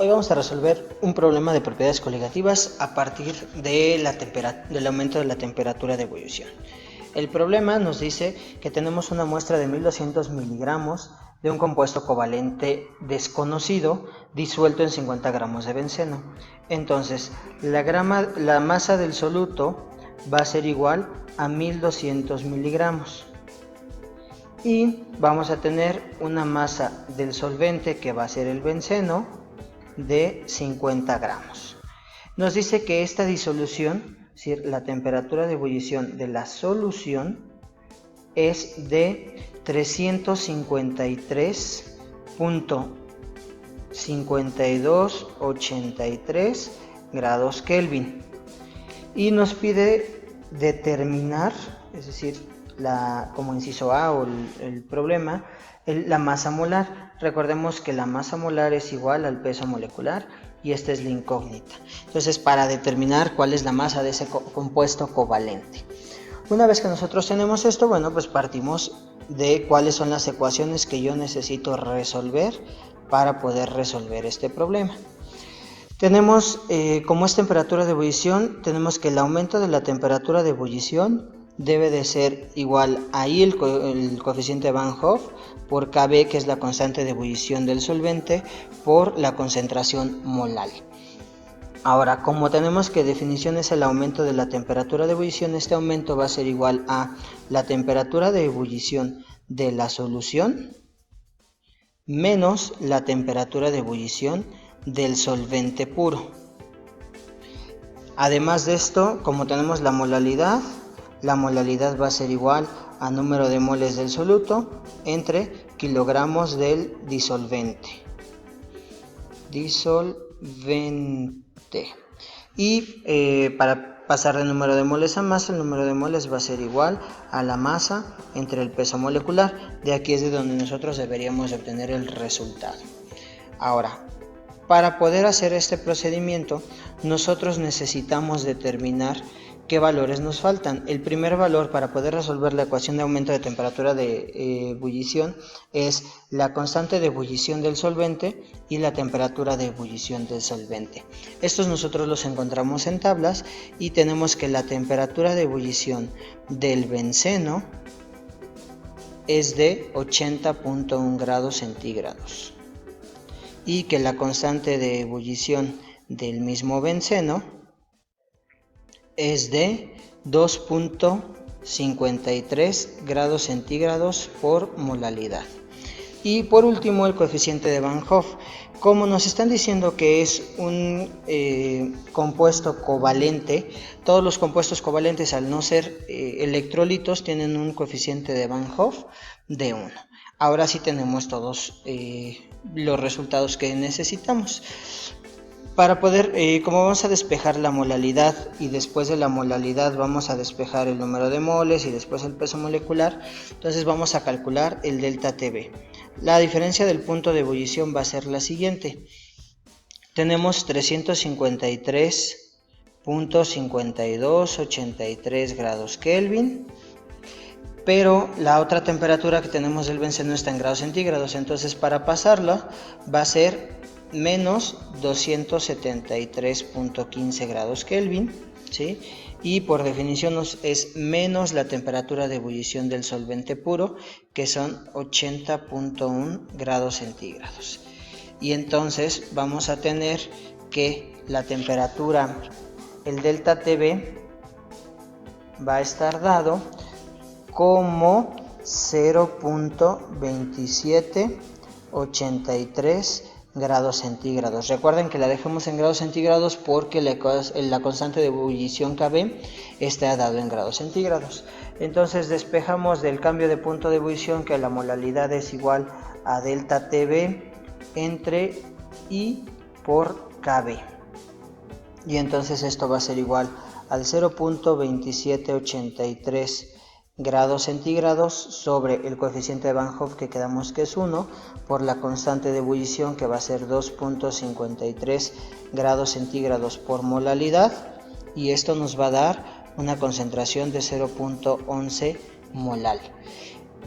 Hoy vamos a resolver un problema de propiedades coligativas a partir de del aumento de la temperatura de ebullición. El problema nos dice que tenemos una muestra de 1200 miligramos de un compuesto covalente desconocido disuelto en 50 gramos de benceno. Entonces, la masa del soluto va a ser igual a 1200 miligramos. Y vamos a tener una masa del solvente, que va a ser el benceno, de 50 gramos. Nos dice que esta disolución, es decir, la temperatura de ebullición de la solución, es de 353.5283 grados Kelvin. Y nos pide determinar, es decir, como inciso A o el problema, la masa molar. Recordemos que la masa molar es igual al peso molecular y esta es la incógnita. Entonces, para determinar cuál es la masa de ese compuesto covalente. Una vez que nosotros tenemos esto, bueno, pues partimos de cuáles son las ecuaciones que yo necesito resolver para poder resolver este problema. Tenemos, como es temperatura de ebullición, tenemos que el aumento de la temperatura de ebullición debe de ser igual a I, el coeficiente de Van Hoff, por Kb, que es la constante de ebullición del solvente, por la concentración molar. Ahora, como tenemos que definición es el aumento de la temperatura de ebullición, este aumento va a ser igual a la temperatura de ebullición de la solución menos la temperatura de ebullición del solvente puro. Además de esto, como tenemos la molaridad va a ser igual a número de moles del soluto entre kilogramos del disolvente. Y para pasar de número de moles a masa, el número de moles va a ser igual a la masa entre el peso molecular. De aquí es de donde nosotros deberíamos obtener el resultado. Ahora, para poder hacer este procedimiento, nosotros necesitamos determinar qué valores nos faltan. El primer valor para poder resolver la ecuación de aumento de temperatura de ebullición es la constante de ebullición del solvente y la temperatura de ebullición del solvente. Estos nosotros los encontramos en tablas y tenemos que la temperatura de ebullición del benceno es de 80.1 grados centígrados y que la constante de ebullición del mismo benceno es de 2.53 grados centígrados por molaridad. Y por último, el coeficiente de Van Hoff. Como nos están diciendo que es un compuesto covalente, todos los compuestos covalentes, al no ser electrolitos, tienen un coeficiente de Van Hoff de 1. Ahora sí tenemos todos los resultados que necesitamos. Para poder, como vamos a despejar la molaridad y después de la molaridad vamos a despejar el número de moles y después el peso molecular, entonces vamos a calcular el delta Tb. La diferencia del punto de ebullición va a ser la siguiente. Tenemos 353.5283 grados Kelvin, pero la otra temperatura que tenemos del benceno está en grados centígrados, entonces para pasarla va a ser menos 273.15 grados Kelvin, ¿sí? Y por definición es menos la temperatura de ebullición del solvente puro, que son 80.1 grados centígrados. Y entonces vamos a tener que la temperatura, el delta Tb, va a estar dado como 0.2783 grados centígrados. Recuerden que la dejemos en grados centígrados porque la constante de ebullición Kb está dado en grados centígrados. Entonces despejamos del cambio de punto de ebullición que la molaridad es igual a delta Tb entre I por Kb. Y entonces esto va a ser igual al 0.2783 grados centígrados sobre el coeficiente de Van Hoff, que quedamos que es 1, por la constante de ebullición, que va a ser 2.53 grados centígrados por molaridad, y esto nos va a dar una concentración de 0.11 molal.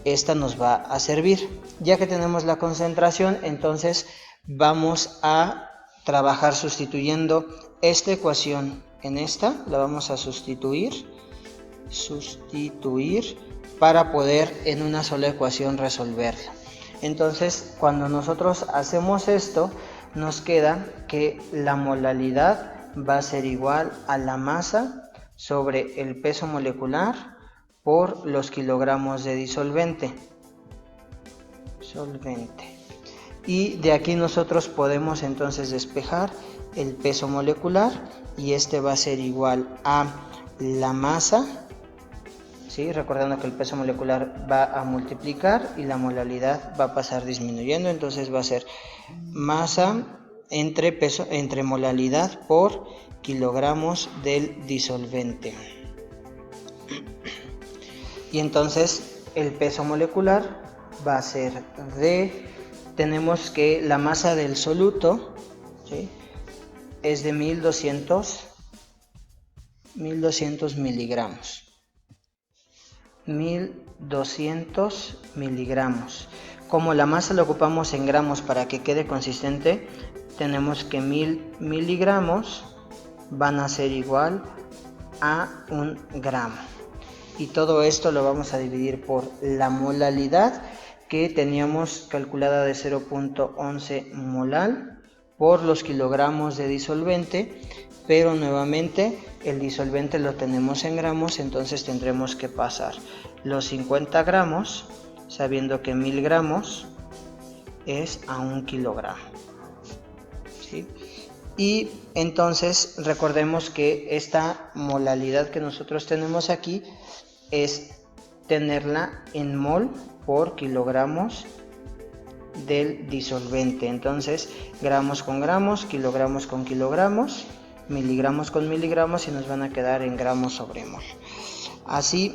Esta nos va a servir. Ya que tenemos la concentración, entonces vamos a trabajar sustituyendo esta ecuación en esta, la vamos a sustituir para poder en una sola ecuación resolverla. Entonces, cuando nosotros hacemos esto, nos queda que la molalidad va a ser igual a la masa sobre el peso molecular por los kilogramos de disolvente. Y de aquí nosotros podemos entonces despejar el peso molecular y este va a ser igual a la masa, ¿sí? Recordando que el peso molecular va a multiplicar y la molalidad va a pasar disminuyendo, entonces va a ser masa entre molalidad por kilogramos del disolvente. Y entonces el peso molecular va a ser tenemos que la masa del soluto, ¿sí?, es de 1200 miligramos. 1200 miligramos. Como la masa la ocupamos en gramos para que quede consistente, tenemos que 1000 miligramos van a ser igual a 1 gramo. Y todo esto lo vamos a dividir por la molalidad que teníamos calculada de 0.11 molal por los kilogramos de disolvente, pero nuevamente el disolvente lo tenemos en gramos, entonces tendremos que pasar los 50 gramos, sabiendo que 1000 gramos es a 1 kilogramo, ¿sí? Y entonces recordemos que esta molalidad que nosotros tenemos aquí es tenerla en mol por kilogramos del disolvente. Entonces gramos con gramos, kilogramos con kilogramos, miligramos con miligramos y nos van a quedar en gramos sobre mol. Así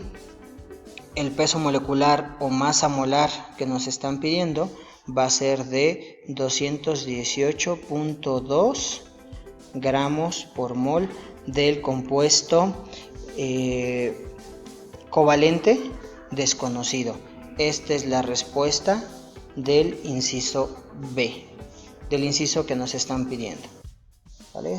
el peso molecular o masa molar que nos están pidiendo va a ser de 218.2 gramos por mol del compuesto covalente desconocido. Esta es la respuesta del inciso B, del inciso que nos están pidiendo, ¿vale?